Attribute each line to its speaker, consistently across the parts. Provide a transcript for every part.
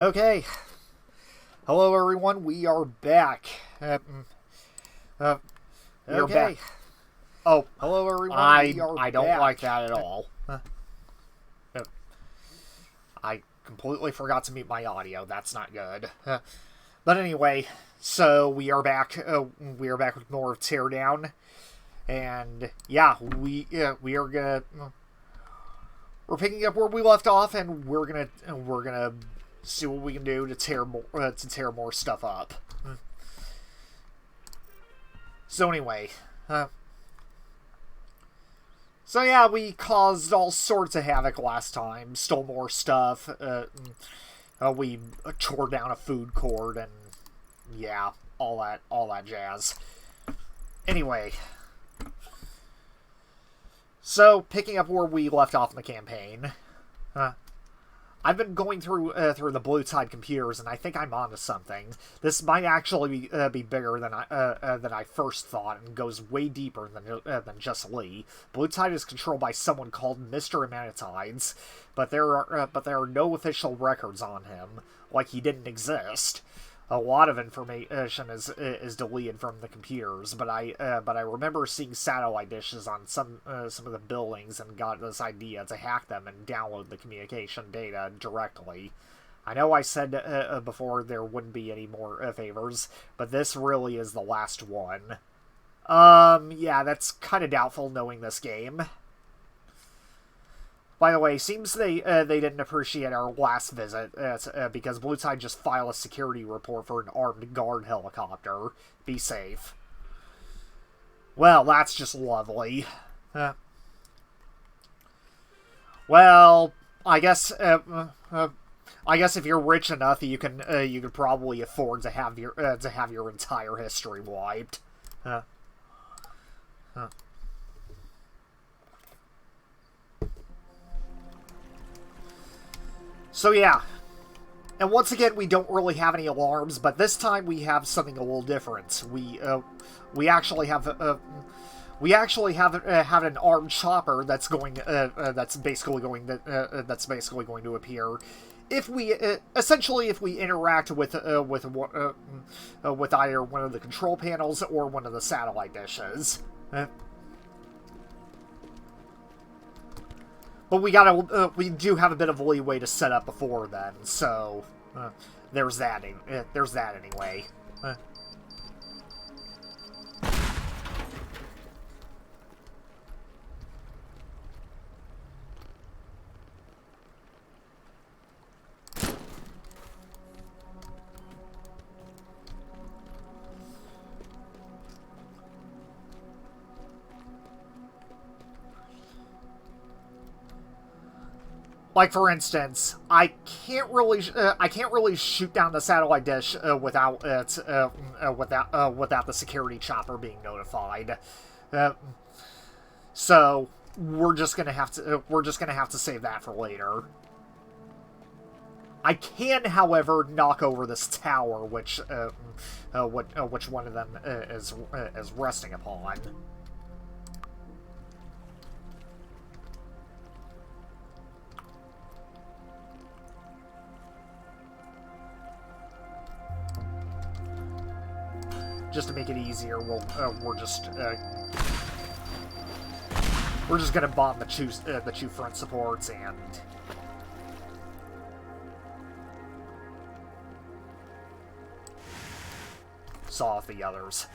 Speaker 1: Okay. Hello, everyone. We are back. Uh,
Speaker 2: We are back.
Speaker 1: okay.
Speaker 2: Oh,
Speaker 1: Hello, everyone.
Speaker 2: I
Speaker 1: We are
Speaker 2: I don't
Speaker 1: back.
Speaker 2: like that at all.
Speaker 1: Uh,
Speaker 2: I completely forgot to mute my audio. That's not good. But anyway, so we are back. We are back with more of Teardown, and yeah, we are gonna we're picking up where we left off, and we're gonna see what we can do to tear more stuff up. So anyway, uh, So yeah, we caused all sorts of havoc last time. Stole more stuff. We tore down a food court, and yeah, all that jazz. Anyway, so picking up where we left off in the campaign, uh, I've been going through the Blue Tide computers, and I think I'm onto something. This might actually be bigger than I first thought, and goes way deeper than just Lee. Blue Tide is controlled by someone called Mr. Ammanitides, but there are no official records on him, like he didn't exist. A lot of information is deleted from the computers, but I remember seeing satellite dishes on some of the buildings and got this idea to hack them and download the communication data directly. I know I said before there wouldn't be any more favors, but this really is the last one. Yeah, that's kind of doubtful knowing this game. By the way, seems they didn't appreciate our last visit because Blue Tide just filed a security report for an armed guard helicopter. Be safe. Well, that's just lovely. Uh, well, I guess I guess if you're rich enough, you could probably afford to have your entire history wiped. Uh, uh. So yeah, and once again, we don't really have any alarms, but this time we have something a little different. We actually have an armed chopper that's basically going to appear if we essentially if we interact with either one of the control panels or one of the satellite dishes. But we do have a bit of leeway to set up before then, so there's that. There's that anyway. Like for instance, I can't really shoot down the satellite dish without the security chopper being notified. Uh, so we're just gonna have to save that for later. I can, however, knock over this tower, which one of them is resting upon. Just to make it easier, we're just gonna bomb the two front supports and saw off the others.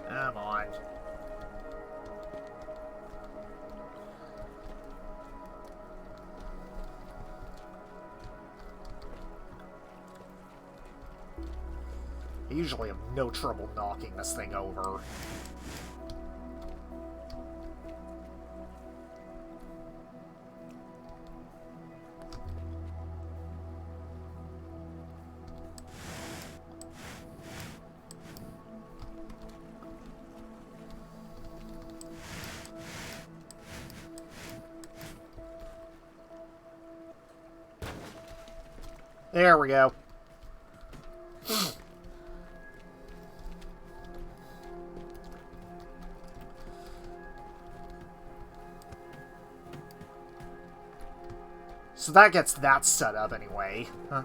Speaker 2: Come on. I usually have no trouble knocking this thing over. There we go. So that gets that set up anyway. Huh.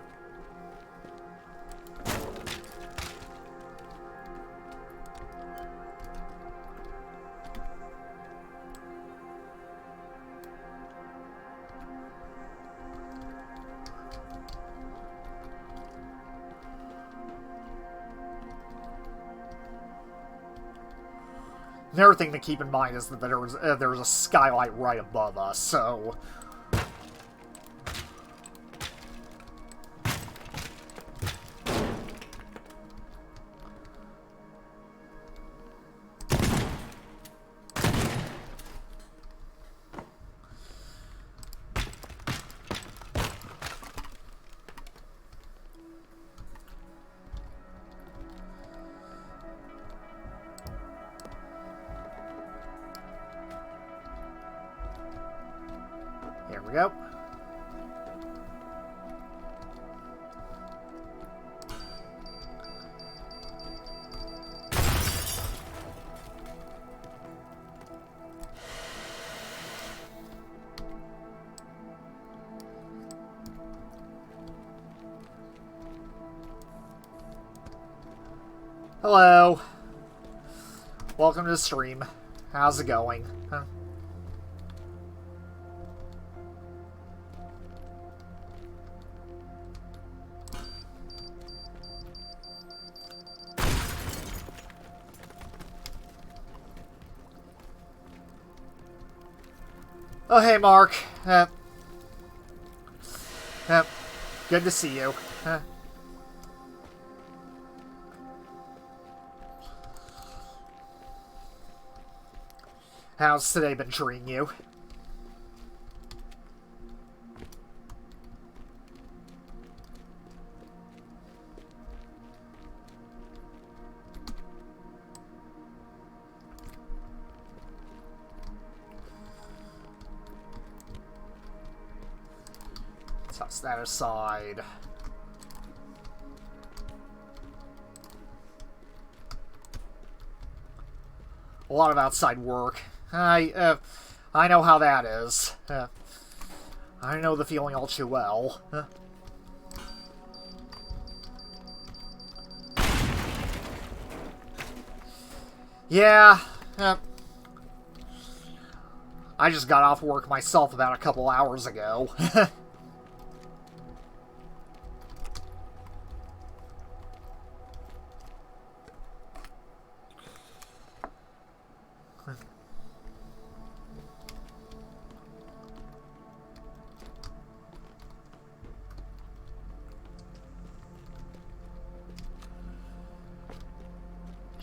Speaker 2: Another thing to keep in mind is that there's a skylight right above us, so... Here we go. Hello. Welcome to the stream. How's it going? Huh? Oh, hey, Mark. Good to see you. How's today been treating you? Toss that aside. A lot of outside work. I know how that is. I know the feeling all too well. Yeah. I just got off work myself about a couple hours ago.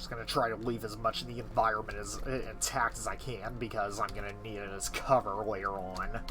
Speaker 2: Going to try to leave as much of the environment as intact as I can because I'm going to need it as cover later on.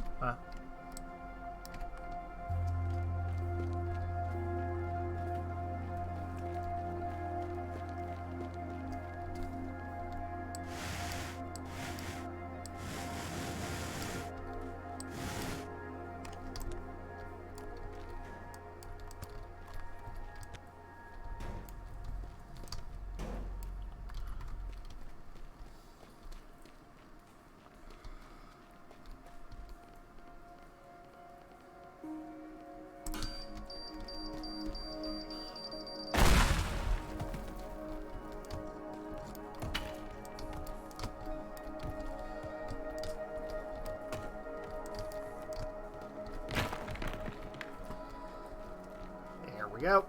Speaker 2: We go.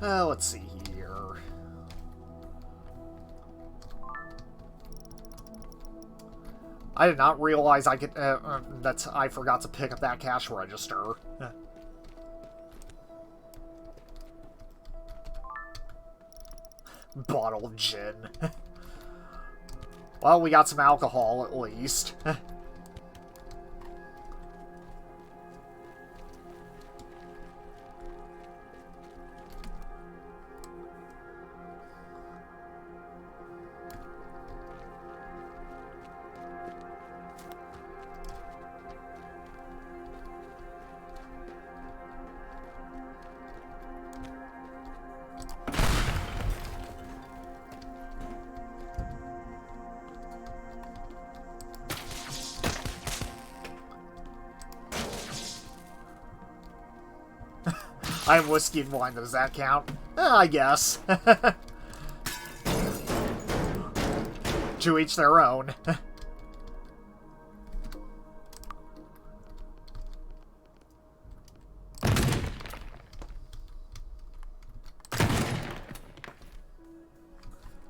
Speaker 2: Let's see here. I did not realize I could. That I forgot to pick up that cash register. Bottle of gin. Well, we got some alcohol at least. I have whiskey and wine. Does that count? I guess. To each their own.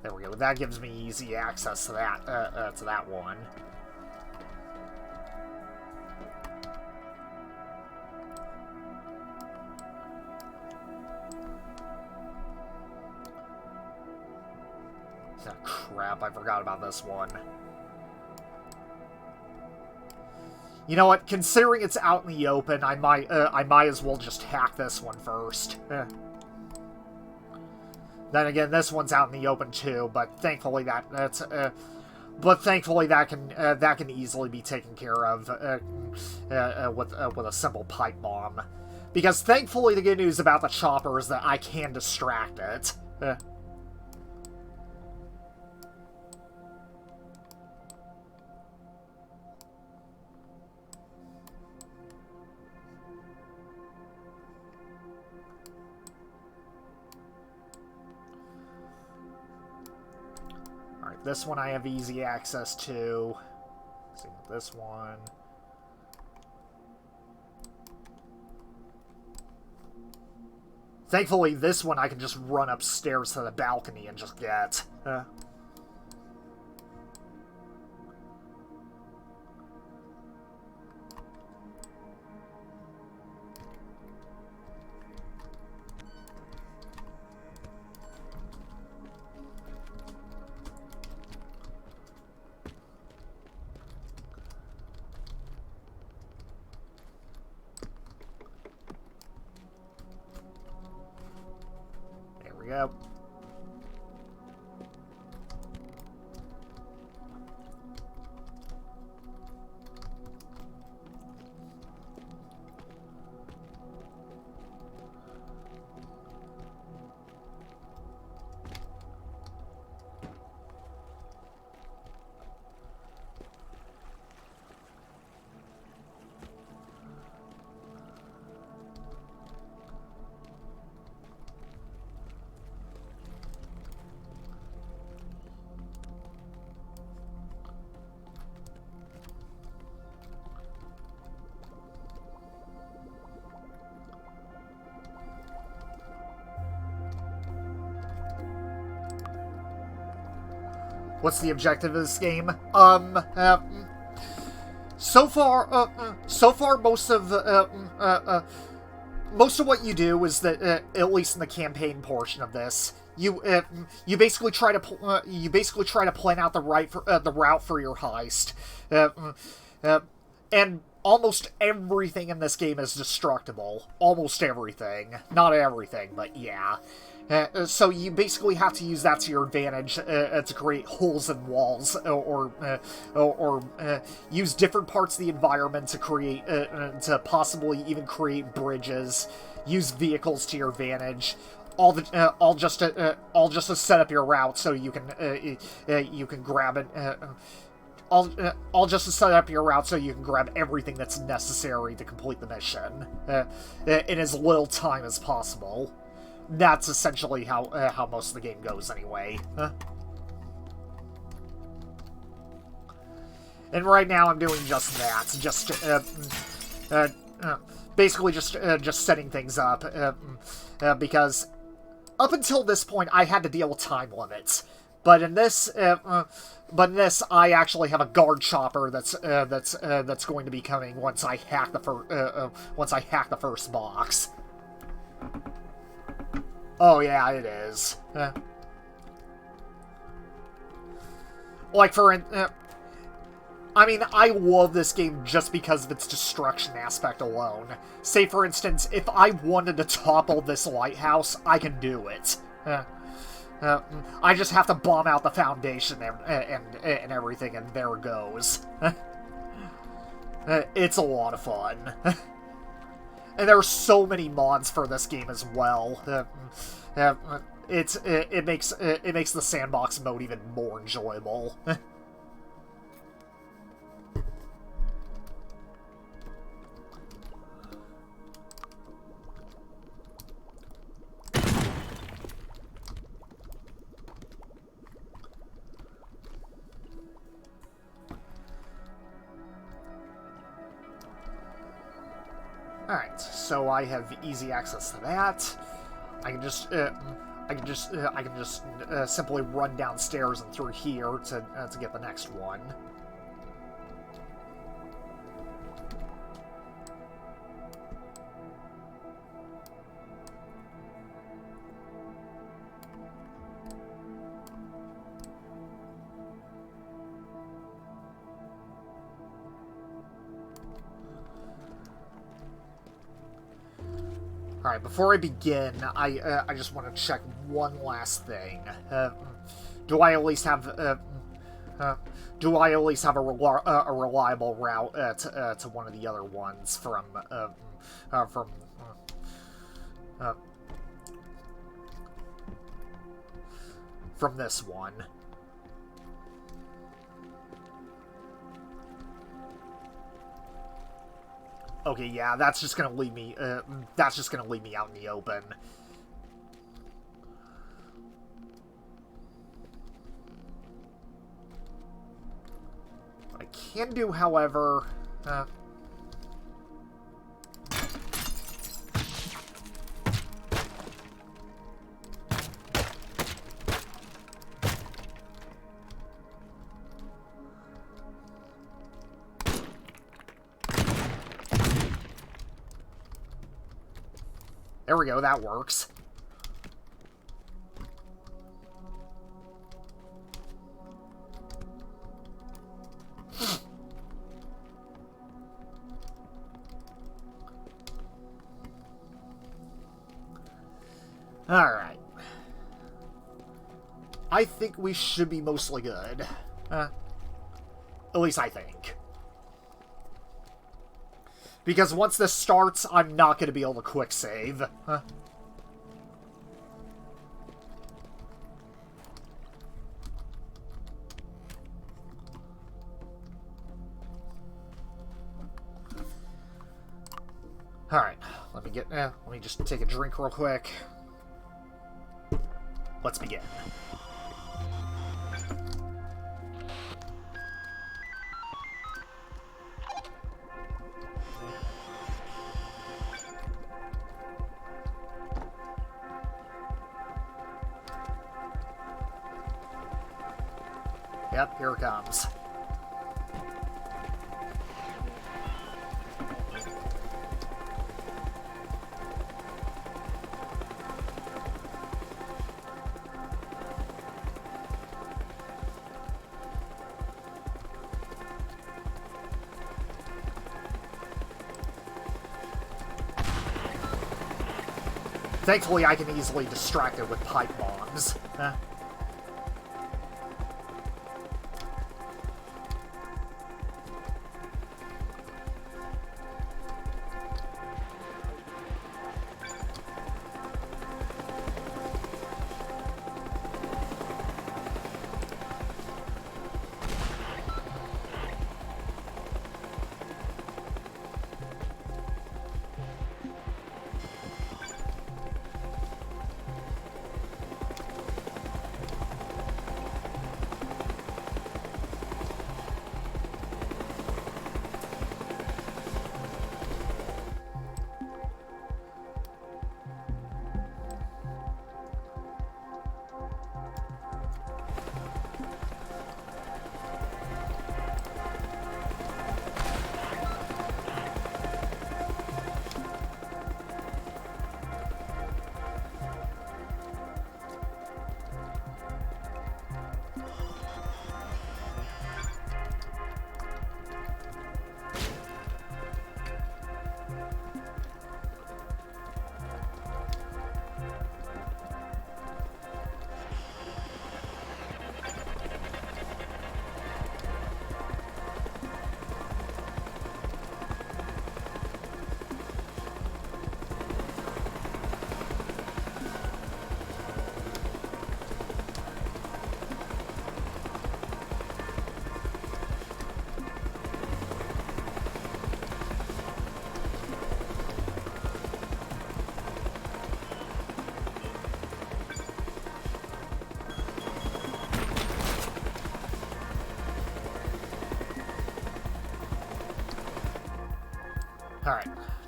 Speaker 2: There we go. That gives me easy access to that one. Oh, crap, I forgot about this one. You know what? Considering it's out in the open, I might as well just hack this one first. Then again, this one's out in the open too, but thankfully that can easily be taken care of with a simple pipe bomb. Because thankfully, the good news about the chopper is that I can distract it. This one I have easy access to. Let's see, this one. Thankfully, this one I can just run upstairs to the balcony and just get. Yep. What's the objective of this game? So far, most of what you do is that, at least in the campaign portion of this, you basically try to plan out the route for your heist, and almost everything in this game is destructible. Almost everything, not everything, but yeah. So you basically have to use that to your advantage to create holes in walls, or use different parts of the environment to create, to possibly even create bridges. Use vehicles to your advantage. All just to set up your route so you can grab it. All just to set up your route so you can grab everything that's necessary to complete the mission in as little time as possible. That's essentially how most of the game goes, anyway. And right now, I'm doing just that, basically just setting things up, because up until this point, I had to deal with time limits. But in this, I actually have a guard chopper that's going to be coming once I hack the first box. Oh yeah, it is. I mean, I love this game just because of its destruction aspect alone. Say, for instance, if I wanted to topple this lighthouse, I can do it. I just have to bomb out the foundation and everything, and there it goes. It's a lot of fun. And there are so many mods for this game as well. It makes the sandbox mode even more enjoyable. Alright, so I have easy access to that. I can just simply run downstairs and through here to get the next one. Alright, before I begin, I just want to check one last thing. Do I at least have a reliable route to one of the other ones from this one? Okay, yeah, that's just gonna leave me. That's just gonna leave me out in the open. What I can do, however, there we go, that works. Alright. I think we should be mostly good. At least I think. Because once this starts, I'm not going to be able to quick save. Alright, let me just take a drink real quick. Let's begin. Yep, here it comes. Thankfully, I can easily distract it with pipe bombs.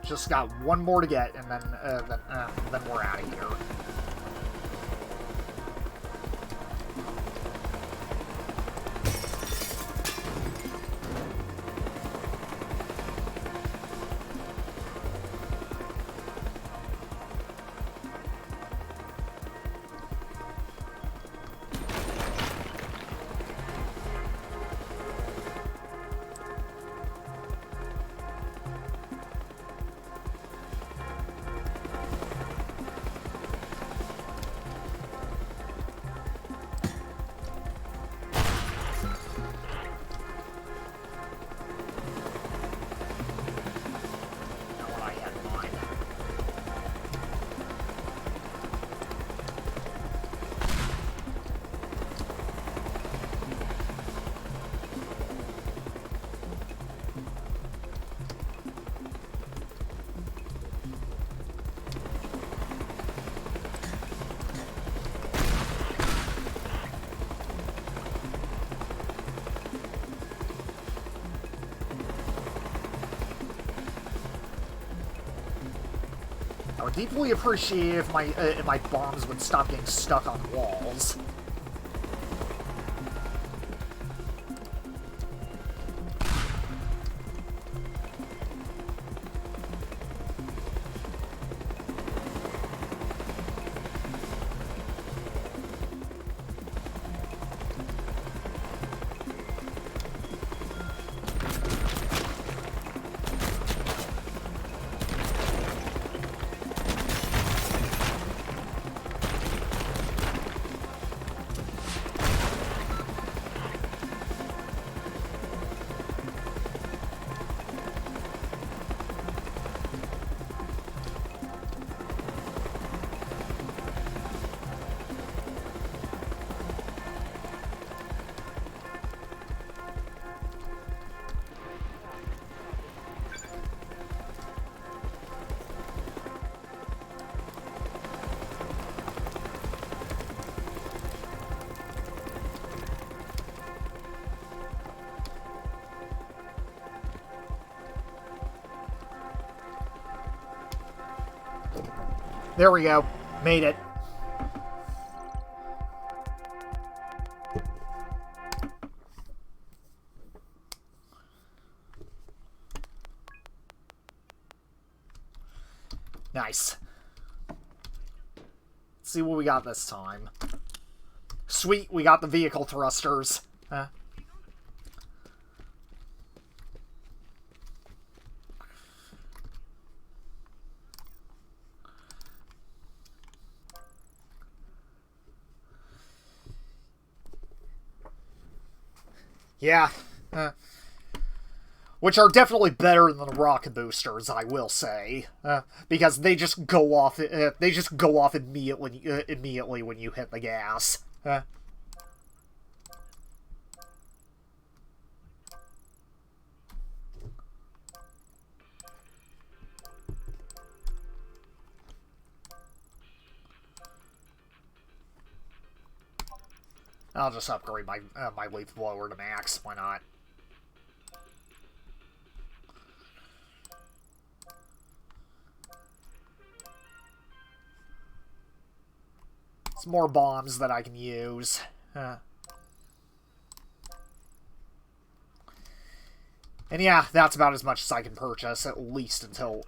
Speaker 2: just got one more to get, and then we're out of here. I would deeply appreciate if my bombs would stop getting stuck on walls. There we go. Made it. Nice. Let's see what we got this time. Sweet, we got the vehicle thrusters. Yeah. Which are definitely better than the rocket boosters, I will say, because they just go off. They just go off immediately when you hit the gas. I'll just upgrade my my leaf blower to max. Why not? Some more bombs that I can use. And yeah, that's about as much as I can purchase, at least until...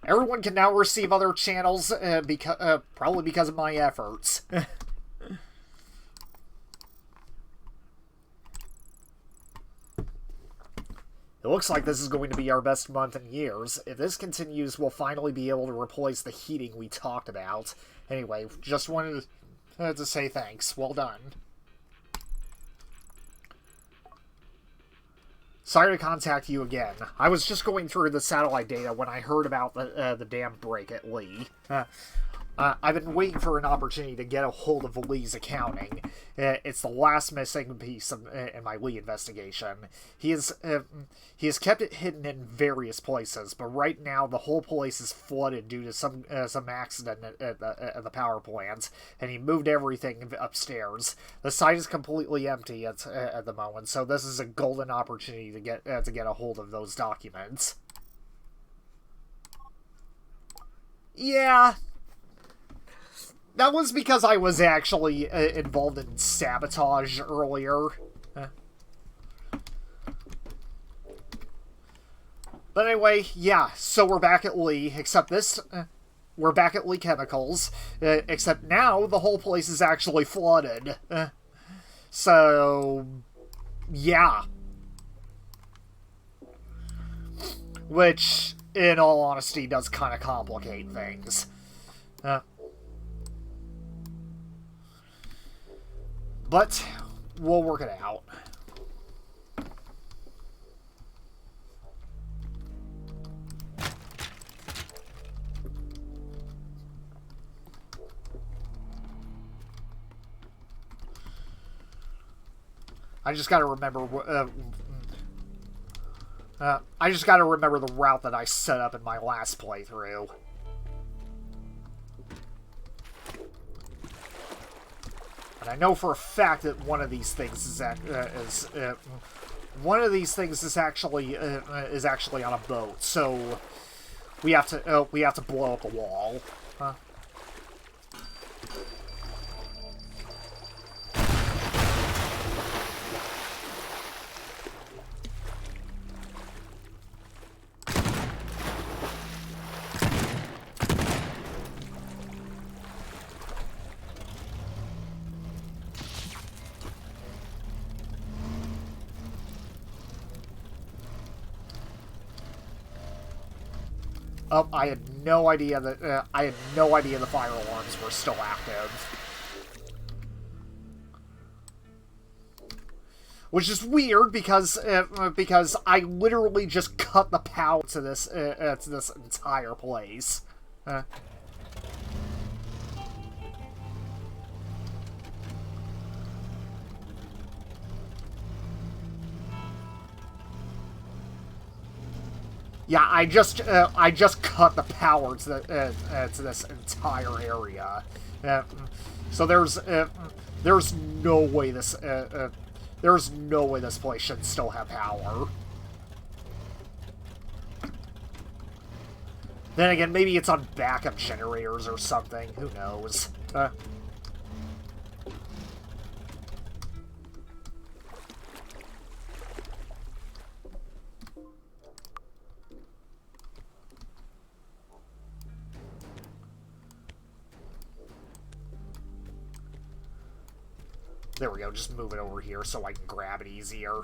Speaker 2: Everyone can now receive other channels, probably because of my efforts. It looks like this is going to be our best month in years. If this continues, we'll finally be able to replace the heating we talked about. Anyway, just wanted to say thanks. Well done. Sorry to contact you again. I was just going through the satellite data when I heard about the dam break at Lee. I've been waiting for an opportunity to get a hold of Lee's accounting. It's the last missing piece in my Lee investigation. He has kept it hidden in various places, but right now the whole place is flooded due to some accident at the power plant, and he moved everything upstairs. The site is completely empty at the moment, so this is a golden opportunity to get a hold of those documents. Yeah. That was because I was actually involved in sabotage earlier. But anyway, yeah, so we're back at Lee, except this... we're back at Lee Chemicals, except now the whole place is actually flooded. So... yeah. Which, in all honesty, does kind of complicate things. But we'll work it out. I just gotta remember. I just gotta remember the route that I set up in my last playthrough. And I know for a fact that one of these things is actually on a boat. So we have to blow up a wall. Oh, I had no idea that the fire alarms were still active. Which is weird because I literally just cut the power to this entire place. Yeah, I just cut the power to this entire area. So there's no way this place should still have power. Then again, maybe it's on backup generators or something. Who knows? There we go, just move it over here so I can grab it easier.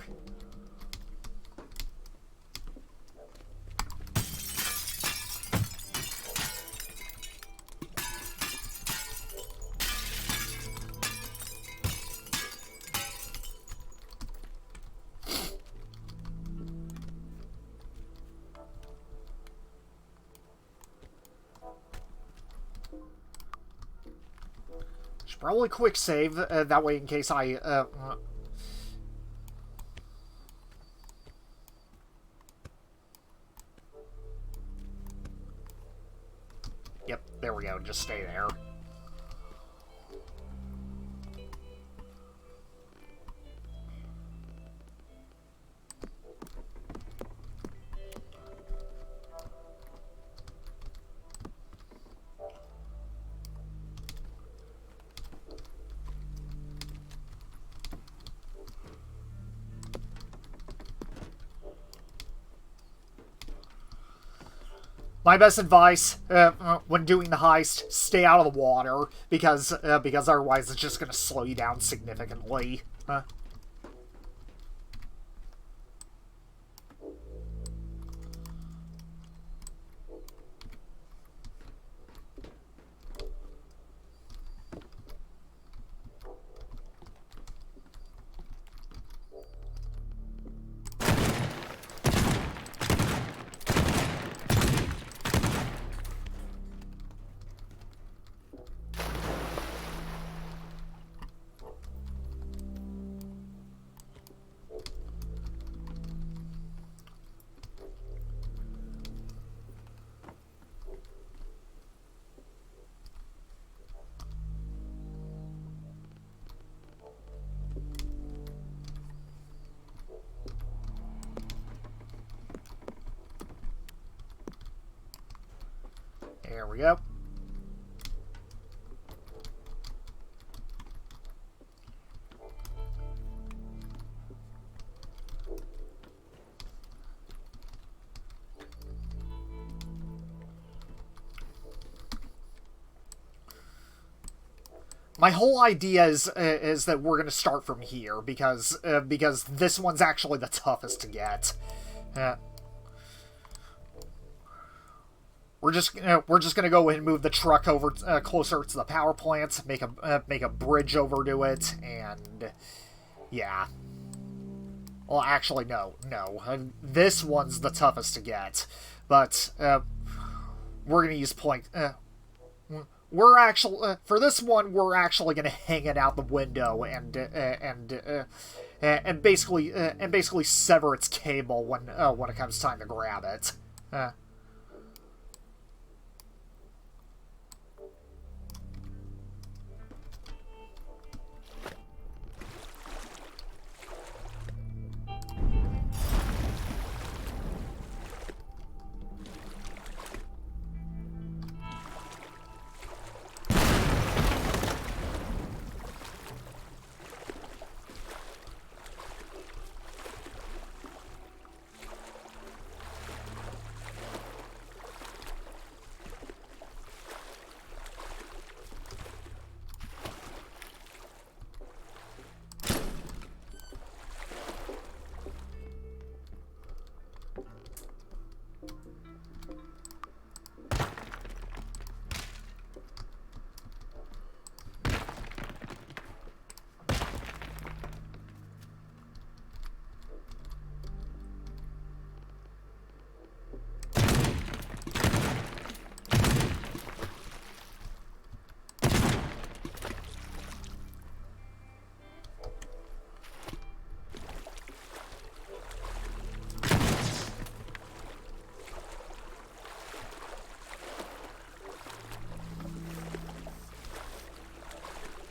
Speaker 2: Probably quick save, that way in case I, Yep, there we go, just stay there. My best advice when doing the heist: stay out of the water because otherwise it's just going to slow you down significantly. There we go. My whole idea is that we're gonna start from here because this one's actually the toughest to get. We're just gonna go ahead and move the truck over closer to the power plant, make a bridge over to it, and yeah. Well, actually, no. This one's the toughest to get, but we're gonna use point. We're actually for this one, we're actually gonna hang it out the window and basically sever its cable when it comes time to grab it.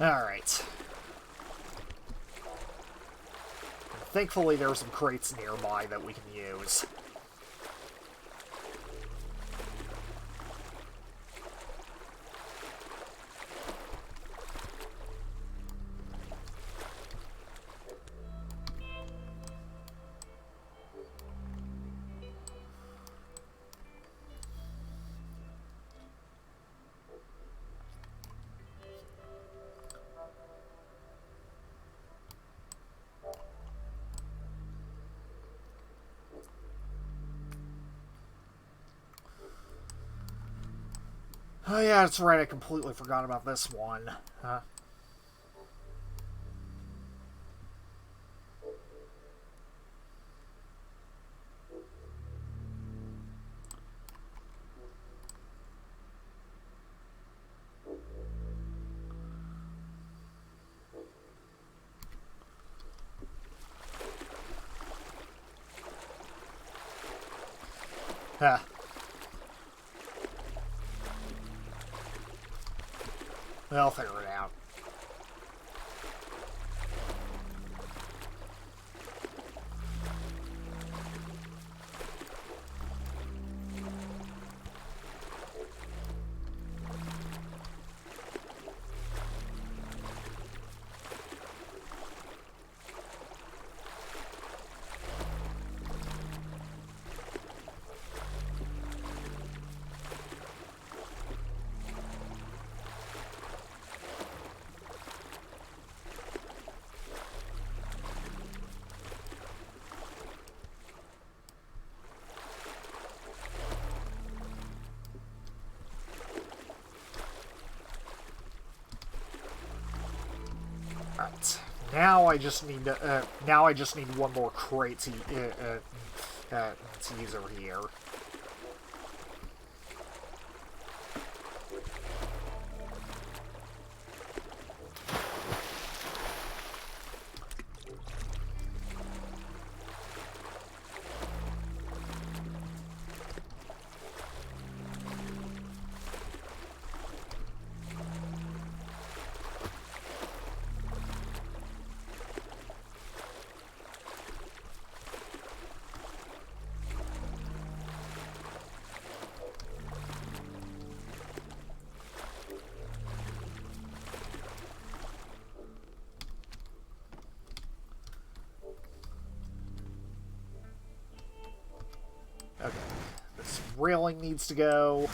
Speaker 2: Alright. Thankfully, there are some crates nearby that we can use. Oh yeah, that's right, I completely forgot about this one. Huh? Huh. I'll figure it out. Right. Now I just need one more crate to use over here. Okay. This railing needs to go.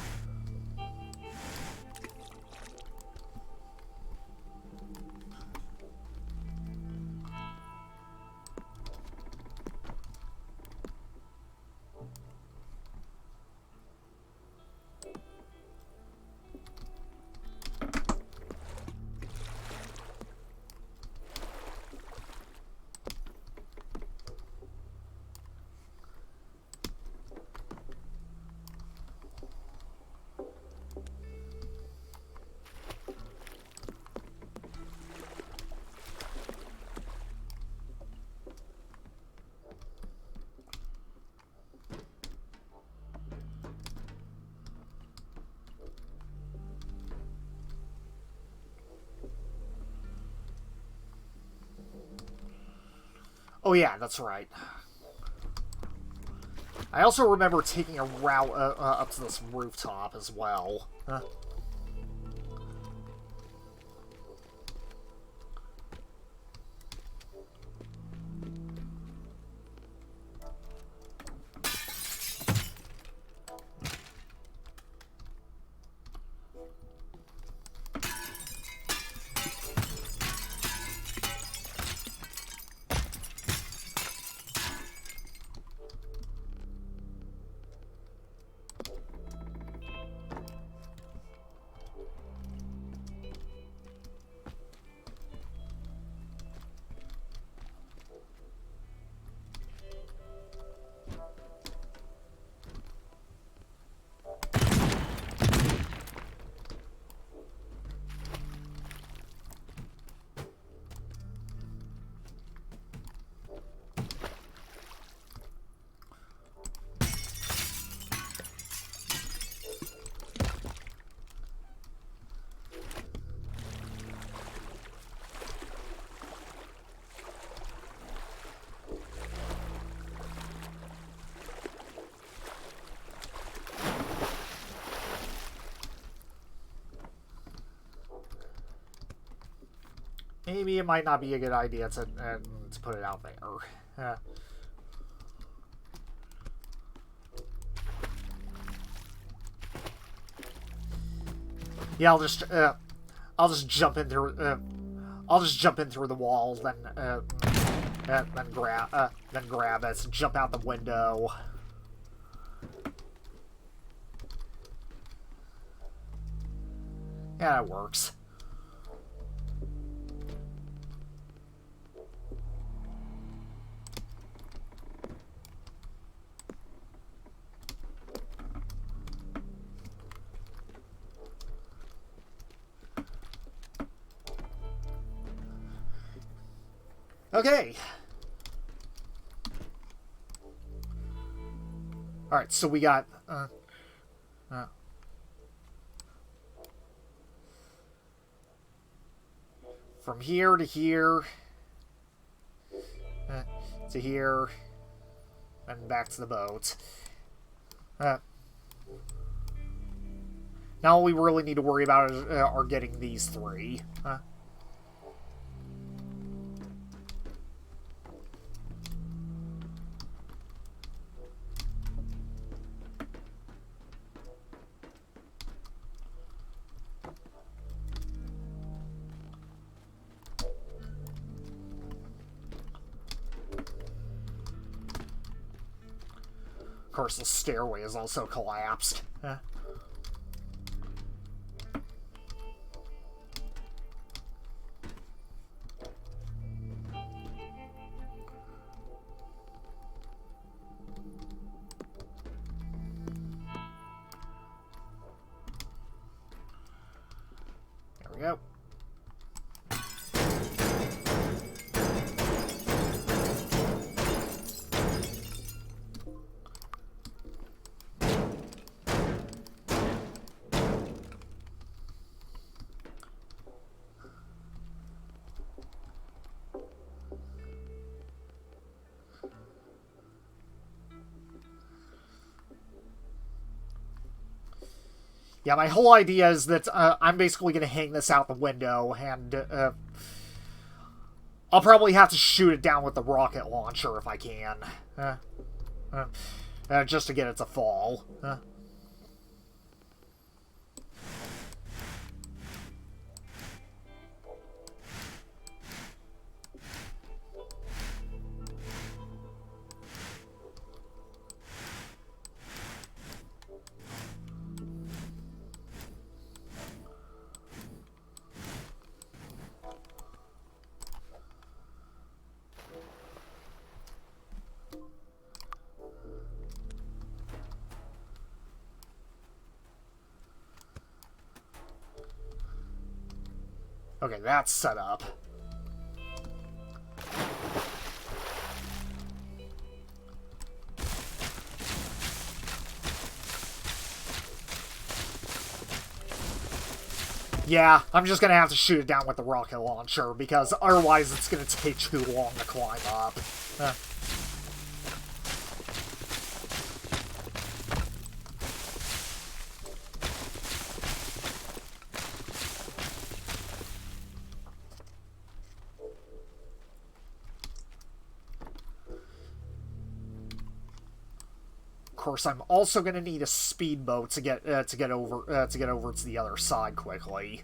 Speaker 2: Oh yeah, that's right. I also remember taking a route up to this rooftop as well. Maybe it might not be a good idea to put it out there. Yeah, I'll just jump in through. I'll just jump in through the wall, then grab it, jump out the window. Yeah, it works. Okay. Alright, so we got... from here to here... to here... and back to the boat. Now all we really need to worry about is, are getting these three. Of course, the stairway is also collapsed. There we go. Yeah, my whole idea is that I'm basically going to hang this out the window, and I'll probably have to shoot it down with the rocket launcher if I can. just to get it to fall. Okay, that's set up. Yeah, I'm just gonna have to shoot it down with the rocket launcher, because otherwise it's gonna take too long to climb up. Of course, I'm also gonna need a speedboat to get over to the other side quickly.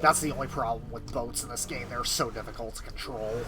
Speaker 2: That's the only problem with boats in this game. They're so difficult to control.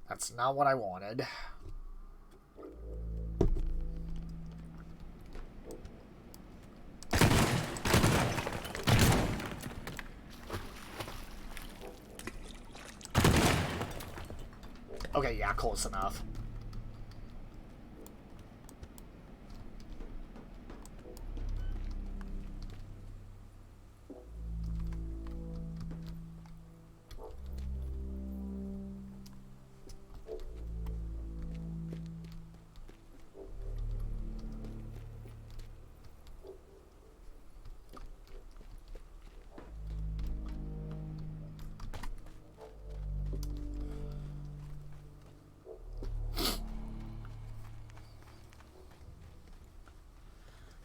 Speaker 2: That's not what I wanted. Okay, yeah, close enough.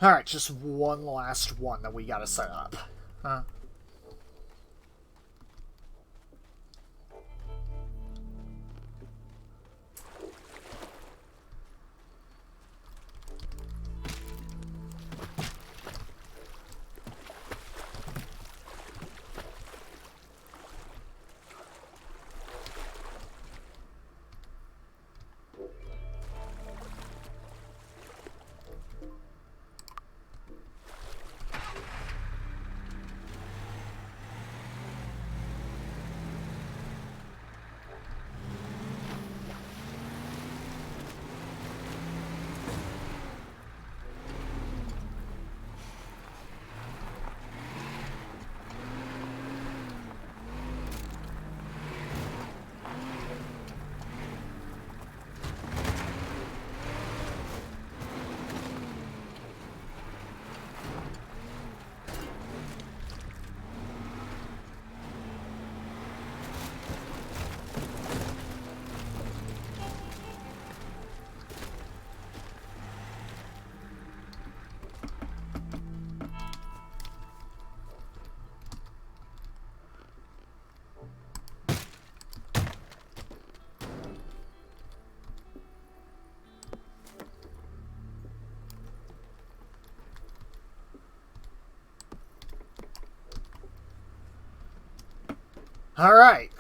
Speaker 2: Alright, just one last one that we gotta set up. Alright.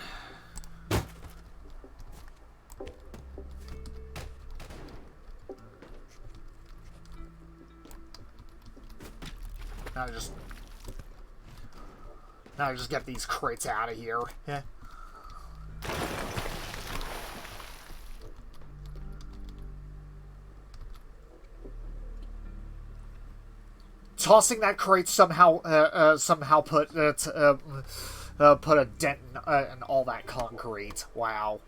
Speaker 2: Now I just get these crates out of here. Yeah. Tossing that crate somehow put put a dent in all that concrete. Wow.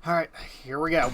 Speaker 2: Alright, here we go.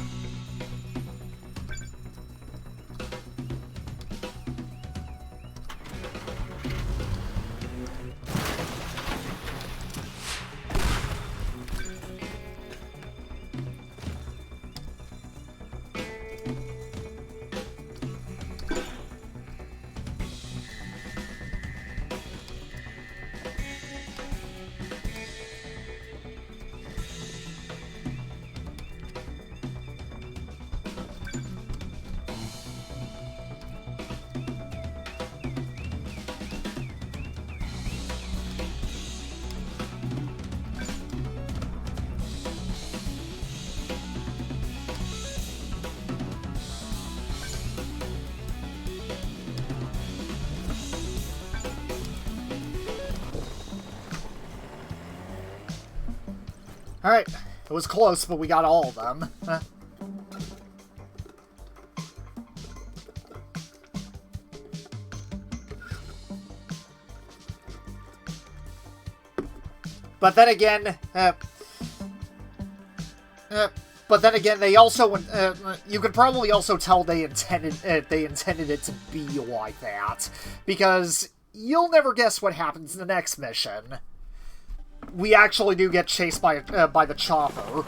Speaker 2: Alright, it was close, but we got all of them. But then again, they also, you could probably also tell they intended it to be like that, because you'll never guess what happens in the next mission. We actually do get chased by the chopper.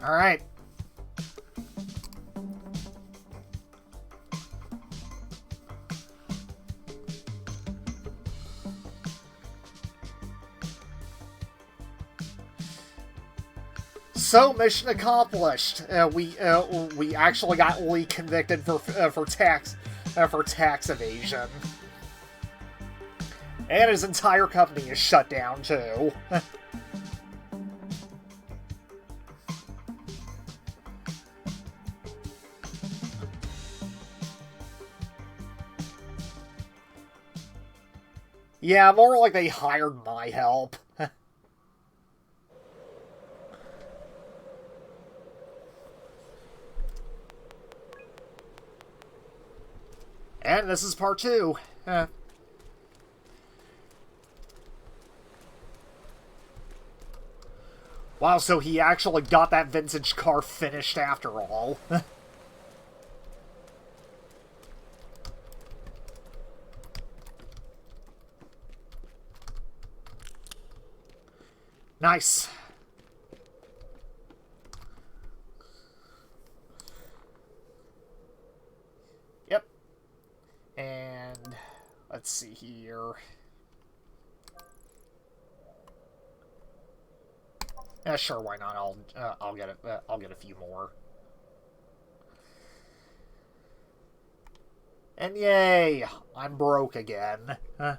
Speaker 2: Alright. So, mission accomplished. We actually got Lee convicted for tax evasion, and his entire company is shut down too. Yeah, more like they hired my help. And this is part 2. Wow, so he actually got that vintage car finished after all. Nice. Yep. And let's see here. Yeah, sure, why not? I'll get a few more. And yay, I'm broke again. Huh?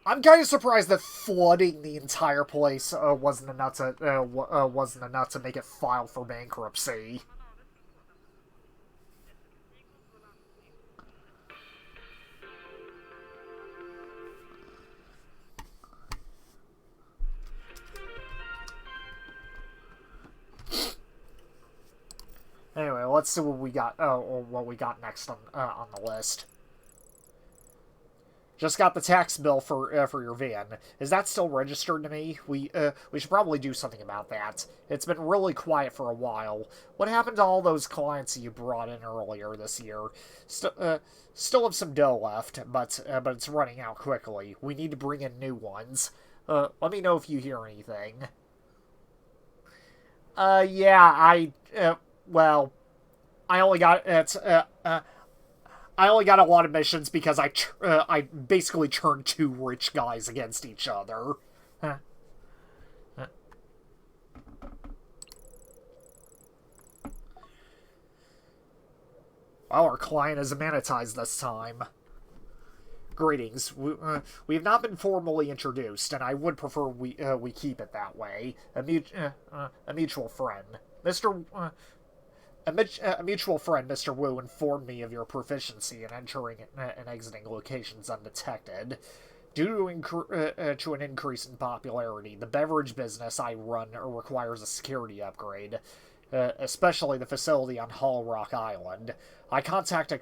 Speaker 2: I'm kind of surprised that flooding the entire place wasn't enough to make it file for bankruptcy. Anyway, let's see what we got. What we got next on the list. Just got the tax bill for your van. Is that still registered to me? We should probably do something about that. It's been really quiet for a while. What happened to all those clients you brought in earlier this year? Still have some dough left, but it's running out quickly. We need to bring in new ones. Let me know if you hear anything. Yeah, well, I only got I only got a lot of missions because I basically turned two rich guys against each other. Huh. Huh. Well, our client is amenitized this time. Greetings. We have not been formally introduced, and I would prefer we keep it that way. A mutual friend, Mr. A mutual friend, Mr. Wu, informed me of your proficiency in entering and exiting locations undetected. Due to an increase in popularity, the beverage business I run requires a security upgrade, especially the facility on Hull Rock Island. I contacted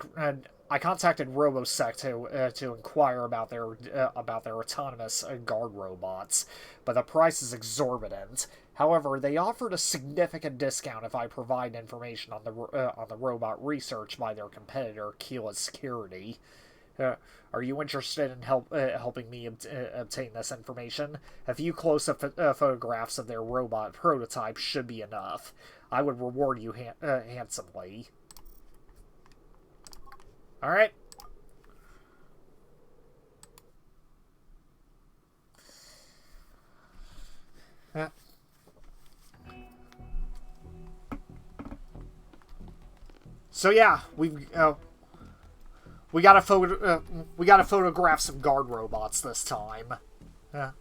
Speaker 2: RoboSec to inquire about their autonomous guard robots, but the price is exorbitant. However, they offered a significant discount if I provide information on the robot research by their competitor, Keela Security. Are you interested in helping me obtain this information? A few close-up photographs of their robot prototype should be enough. I would reward you handsomely. All right. So yeah, we gotta photograph some guard robots this time. And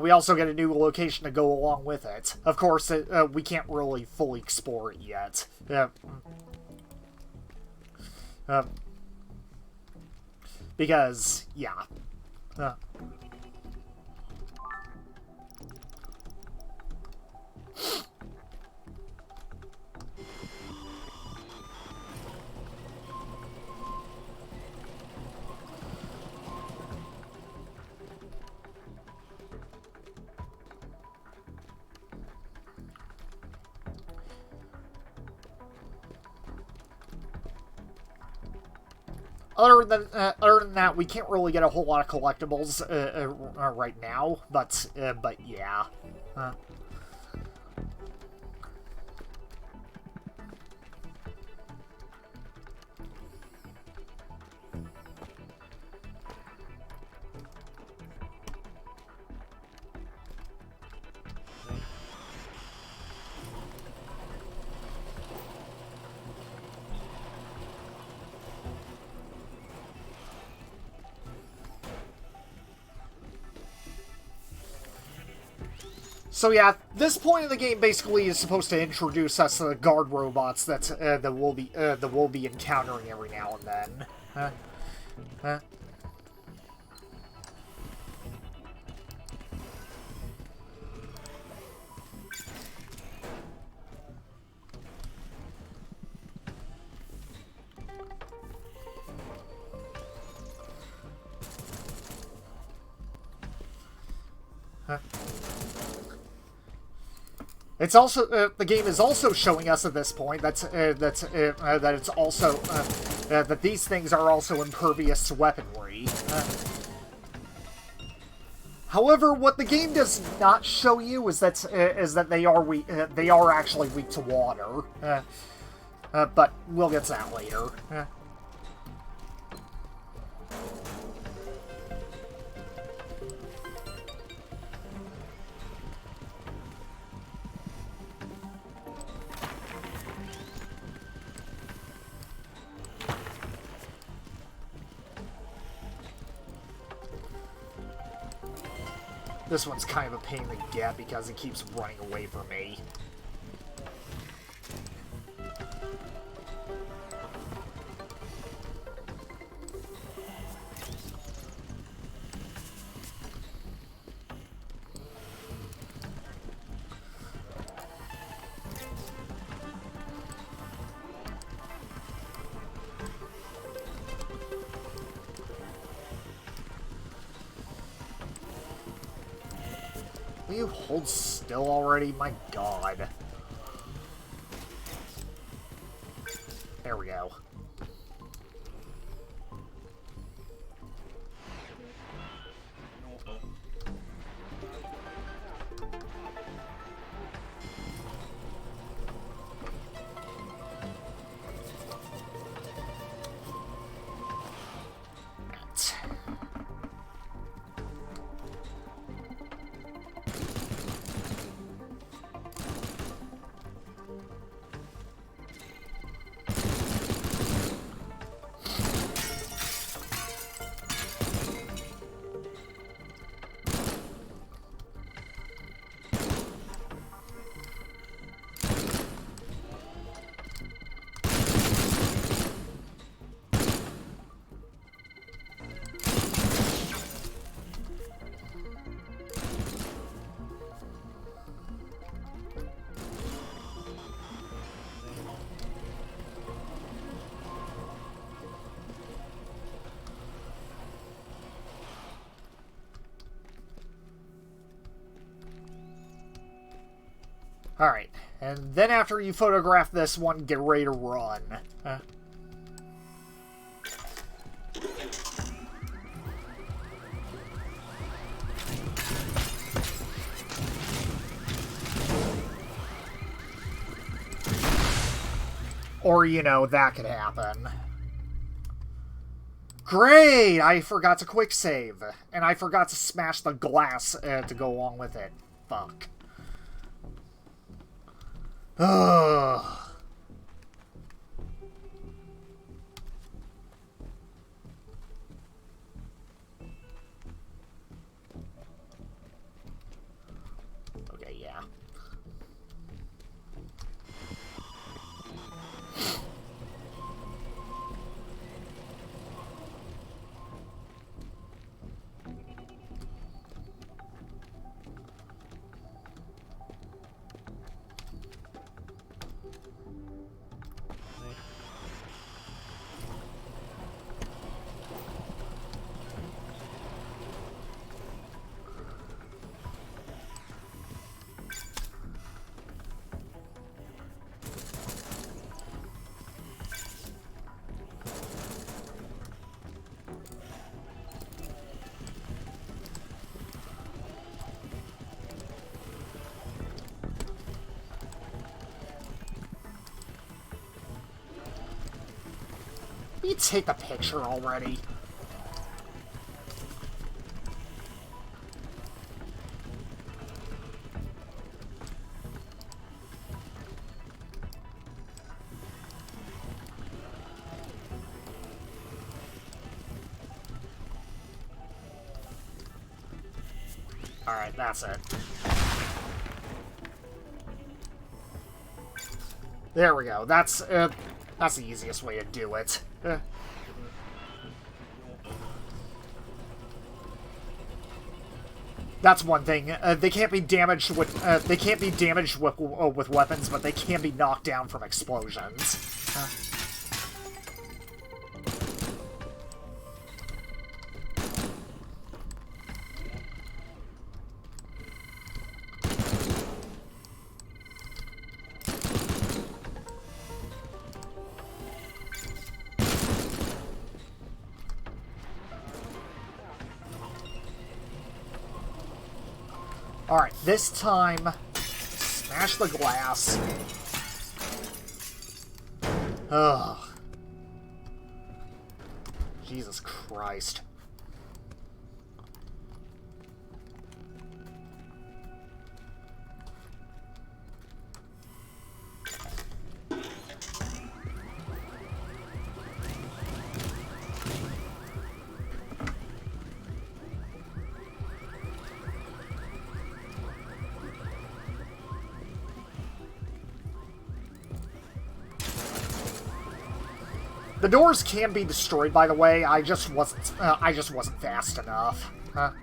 Speaker 2: we also get a new location to go along with it. Of course, we can't really fully explore it yet. Because, yeah. Other than that, we can't really get a whole lot of collectibles right now. But yeah. So yeah, this point in the game basically is supposed to introduce us to the guard robots that we'll be encountering every now and then. Huh? It's also the game is also showing us at this point that it's also that these things are also impervious to weaponry. However, what the game does not show you is that they are actually weak to water. But we'll get to that later. This one's kind of a pain to get because it keeps running away from me. Will you hold still already? My god. There we go. Alright, and then after you photograph this one, get ready to run. Or, you know, that could happen. Great! I forgot to quick save. And I forgot to smash the glass to go along with it. Fuck. Ugh. Okay, yeah. You take the picture already. Alright, that's it. There we go. That's the easiest way to do it. That's one thing. They can't be damaged with with weapons, but they can be knocked down from explosions. Alright, this time, smash the glass. Ugh. Jesus Christ. The doors can be destroyed, by the way. I just wasn't fast enough. Alright.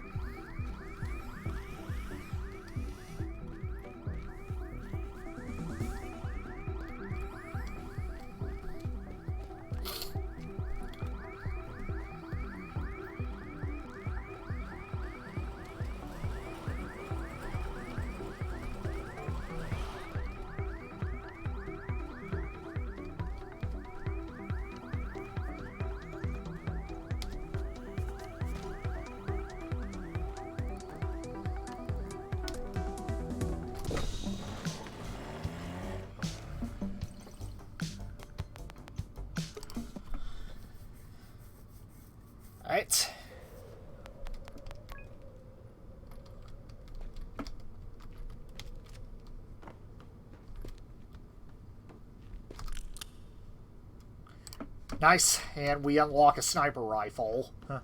Speaker 2: Nice, and we unlock a sniper rifle. Huh.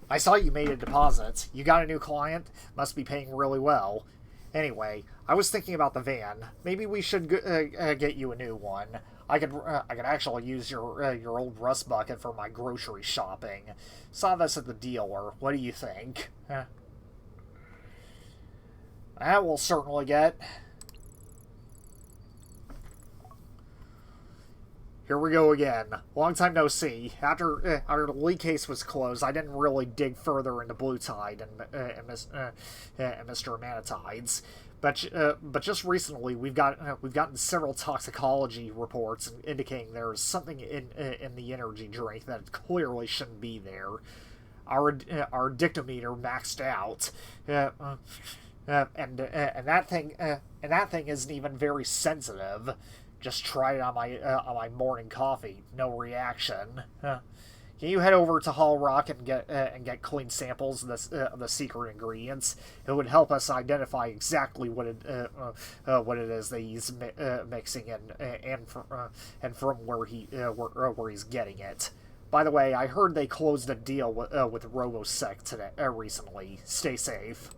Speaker 2: I saw you made a deposit. You got a new client? Must be paying really well. Anyway, I was thinking about the van. Maybe we should get you a new one. I could actually use your old rust bucket for my grocery shopping. Saw this at the dealer. What do you think? That we'll certainly get. Here we go again. Long time no see. After the lead case was closed, I didn't really dig further into Blue Tide and Mr. Manatides. But just recently, we've gotten several toxicology reports indicating there's something in the energy drink that clearly shouldn't be there. Our dictometer maxed out, and that thing isn't even very sensitive. Just tried it on my morning coffee. No reaction. Can you head over to Hall Rock and get clean samples of the secret ingredients? It would help us identify exactly what it is that he's mixing and from where he's getting it. By the way, I heard they closed a deal with RoboSec today recently. Stay safe.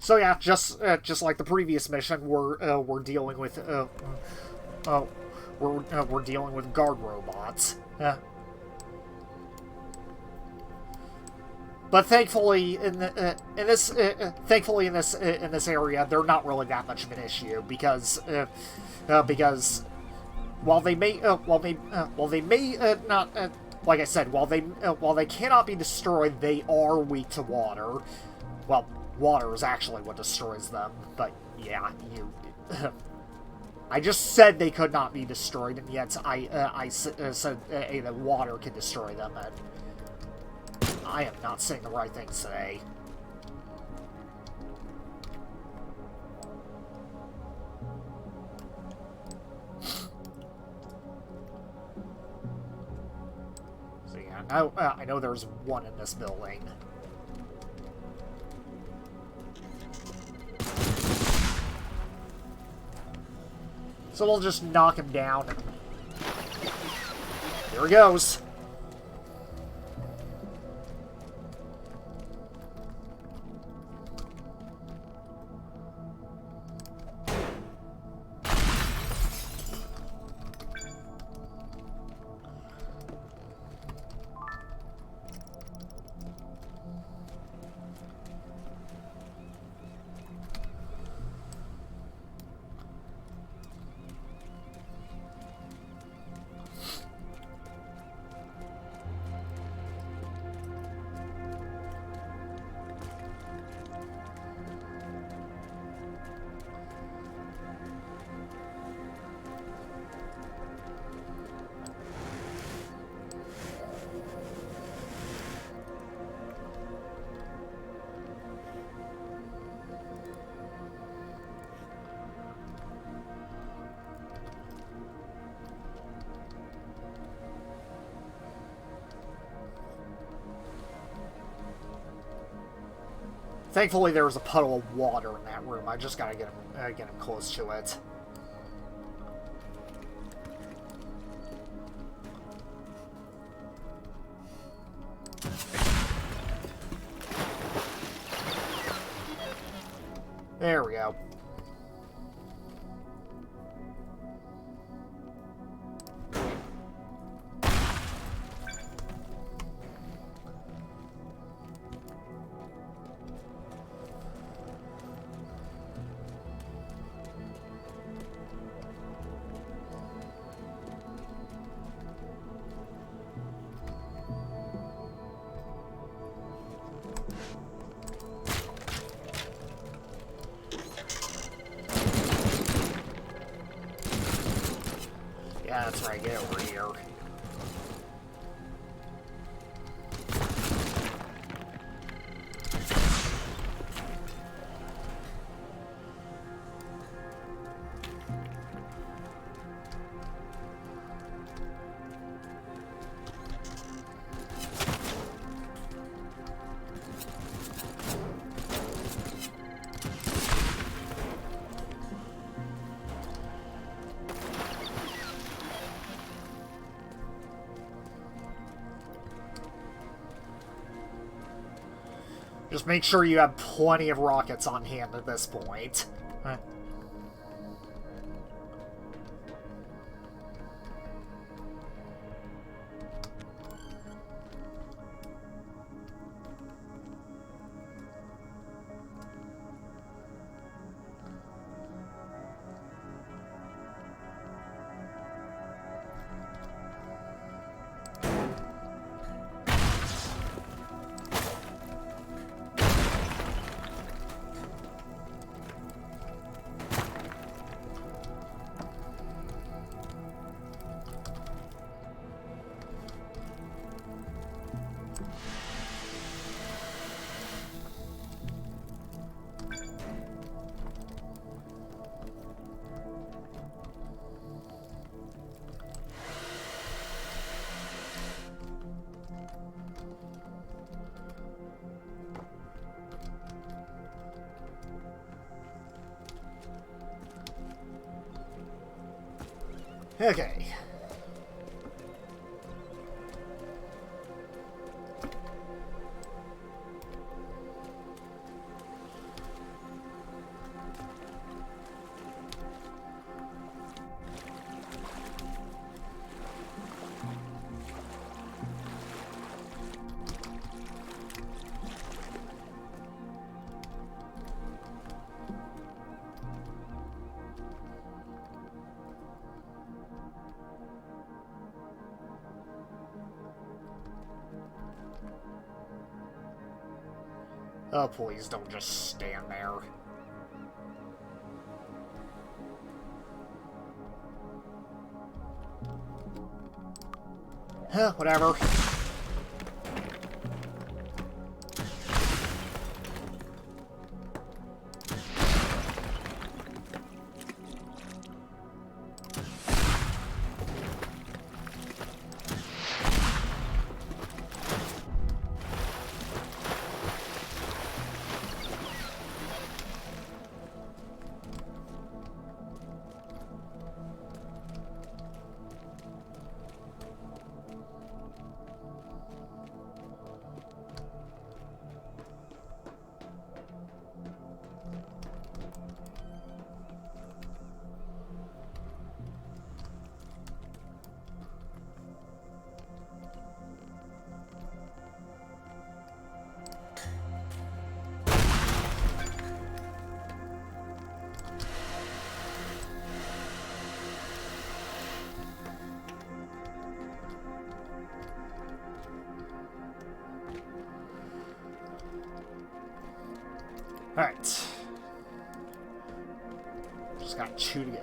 Speaker 2: So yeah, just like the previous mission, we're dealing with we're dealing with guard robots. But thankfully in this area, they're not really that much of an issue because while they may not like I said, while they cannot be destroyed, they are weak to water. Well, water is actually what destroys them, but yeah, I just said they could not be destroyed, and yet I said that water could destroy them, and I am not saying the right things today. So yeah, Oh, I know there's one in this building. So we'll just knock him down. And... here he goes. Thankfully, there was a puddle of water in that room. I just gotta get him close to it. There we go. Yeah, that's right. Get over here. Just make sure you have plenty of rockets on hand at this point. Okay. Oh, please don't just stand there. Huh, whatever. Alright. Just got 2 to go.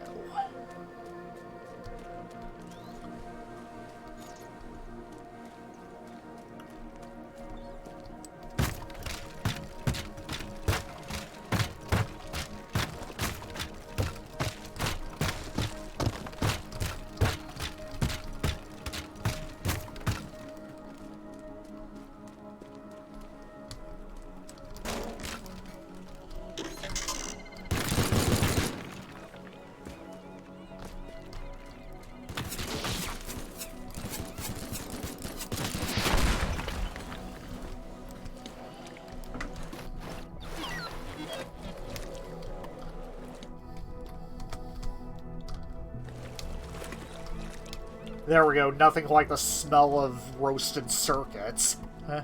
Speaker 2: There we go, nothing like the smell of roasted circuits. Huh?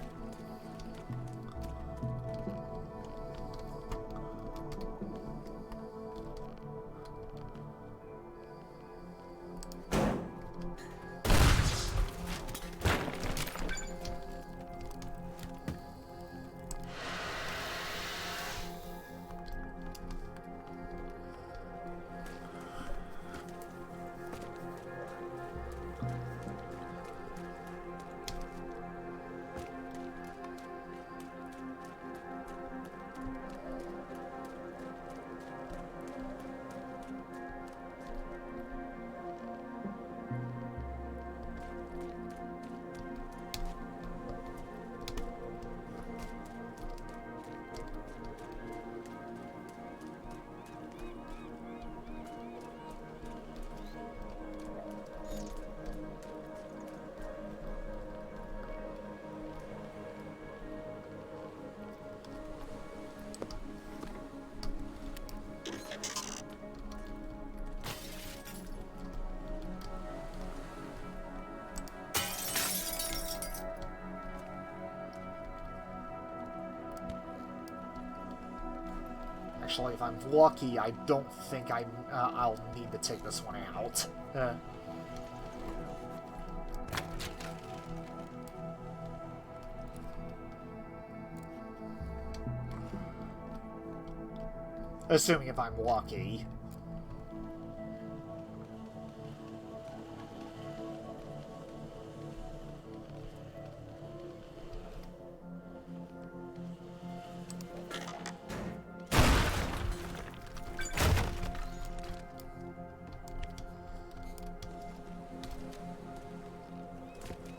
Speaker 2: Actually, if I'm lucky, I don't think I'll need to take this one out. Assuming if I'm lucky.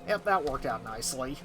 Speaker 2: Yep, that worked out nicely.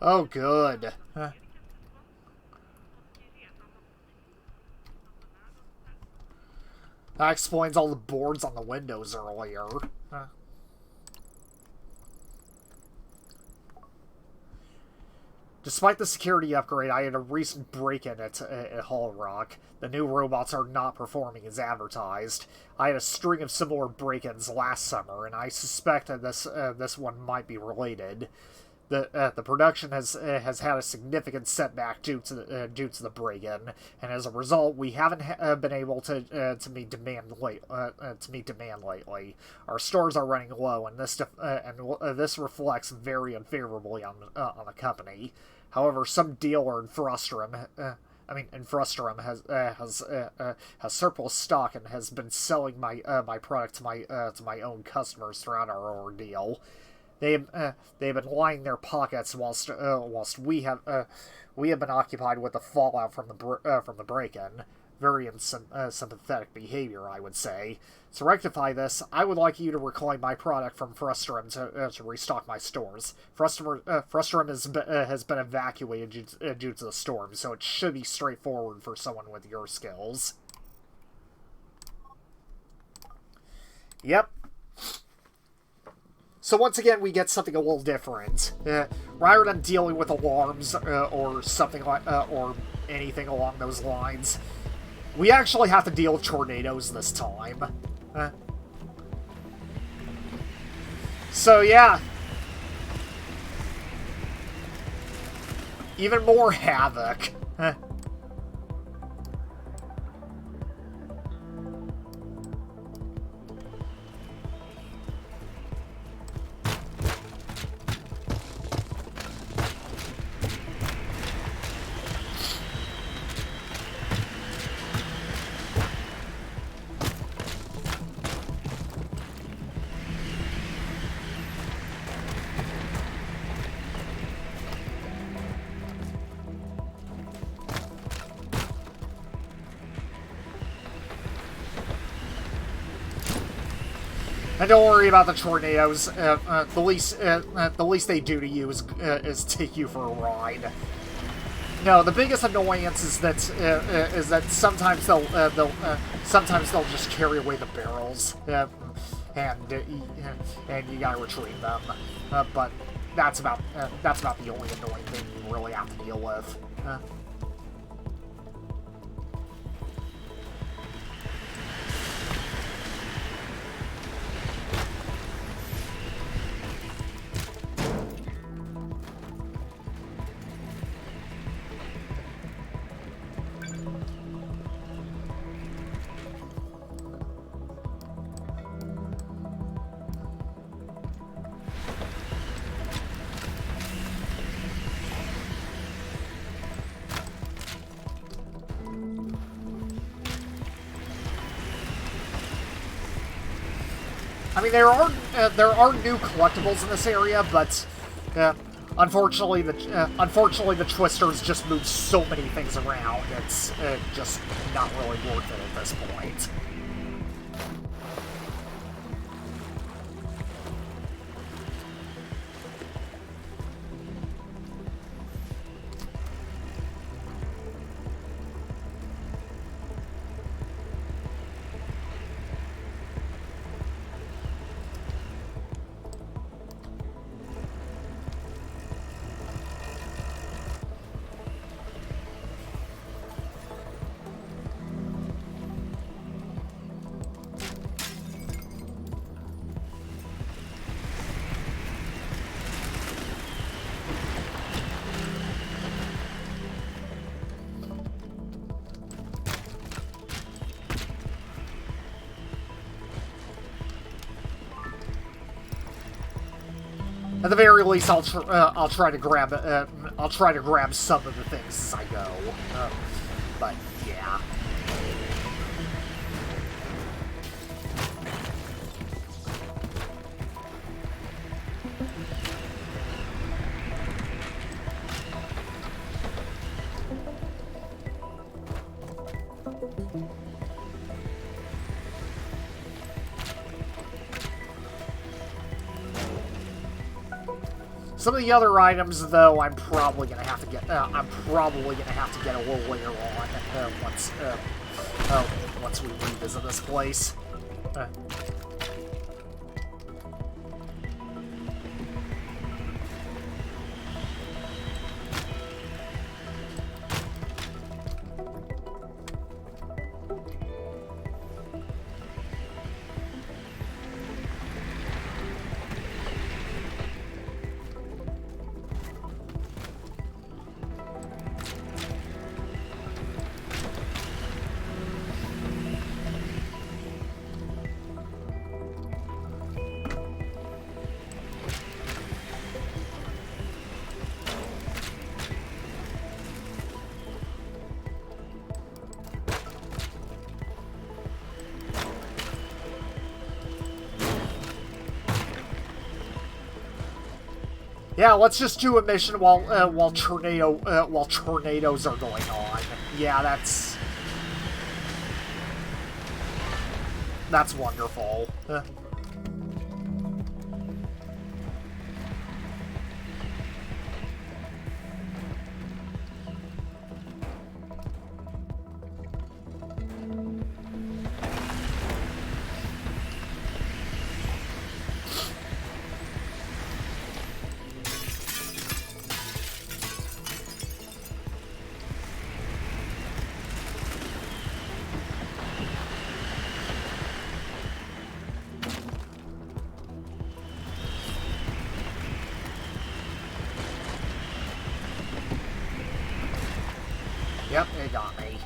Speaker 2: Oh, good. Huh. That explains all the boards on the windows earlier. Huh. Despite the security upgrade, I had a recent break-in at Hull Rock. The new robots are not performing as advertised. I had a string of similar break-ins last summer, and I suspect that this one might be related. The production has had a significant setback due to the break-in, and as a result, we haven't been able to meet demand lately. Our stores are running low, and this reflects very unfavorably on the company. However, some dealer in Frustrum has surplus stock and has been selling my product to my own customers throughout our ordeal. they've been lining their pockets whilst we have been occupied with the fallout from the break-in. Very sympathetic behavior, I would say. To rectify this, I would like you to reclaim my product from Frustrum to restock my stores. Frustrum has been evacuated due to the storm, so it should be straightforward for someone with your skills. Yep. So once again, we get something a little different. Rather than dealing with alarms or something like or anything along those lines, we actually have to deal with tornadoes this time. So yeah. Even more havoc. And don't worry about the tornadoes. The least they do to you is take you for a ride. No, the biggest annoyance is that sometimes they'll just carry away the barrels, and you gotta retrieve them. But that's about the only annoying thing you really have to deal with. I mean, there are new collectibles in this area, but unfortunately the twisters just move so many things around. It's just not really worth it at this point. At the very least, I'll try to grab some of the things as I go. But yeah. Some of the other items, though, I'm probably gonna have to get a little later on once we revisit this place. Yeah, let's just do a mission while tornadoes are going on. Yeah, that's wonderful. Yep, it got me.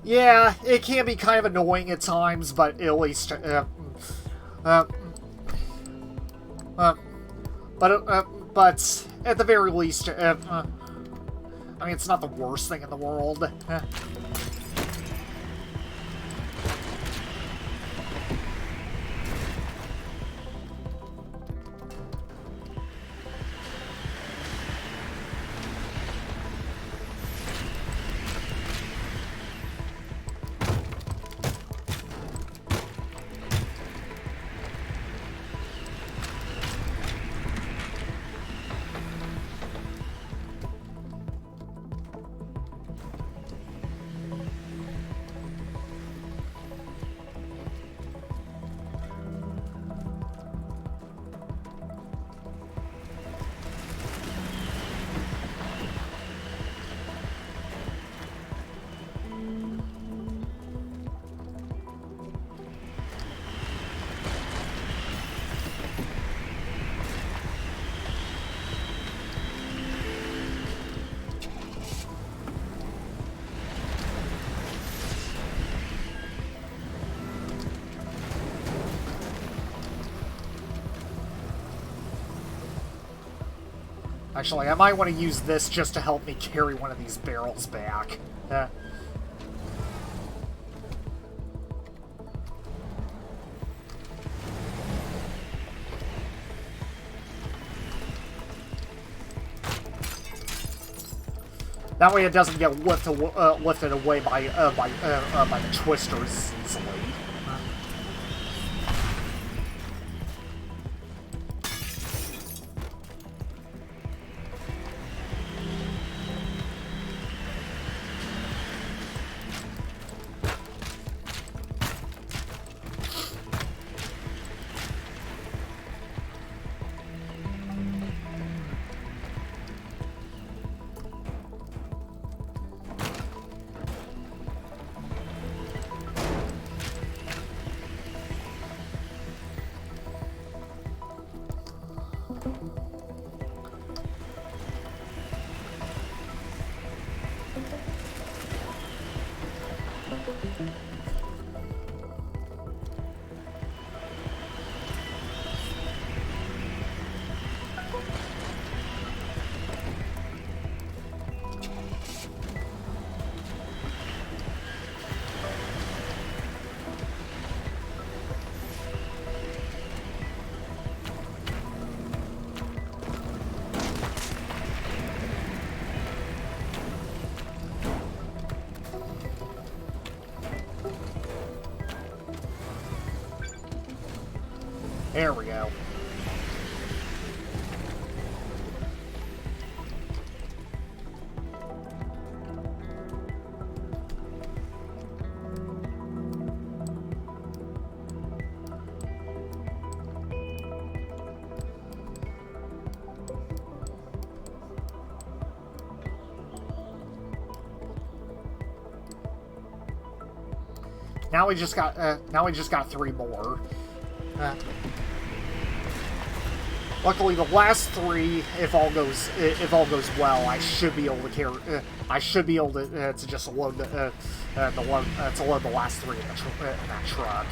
Speaker 2: Yeah, it can be kind of annoying at times, but at least, but at the very least, I mean, it's not the worst thing in the world. Actually, I might want to use this just to help me carry one of these barrels back. That way it doesn't get lifted away by the twisters easily. There we go. Now we just got 3 more. Luckily, the last three, if all goes well, I should be able to carry. I should be able to just load to load the last three in that truck.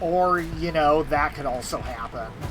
Speaker 2: Or, you know, that could also happen.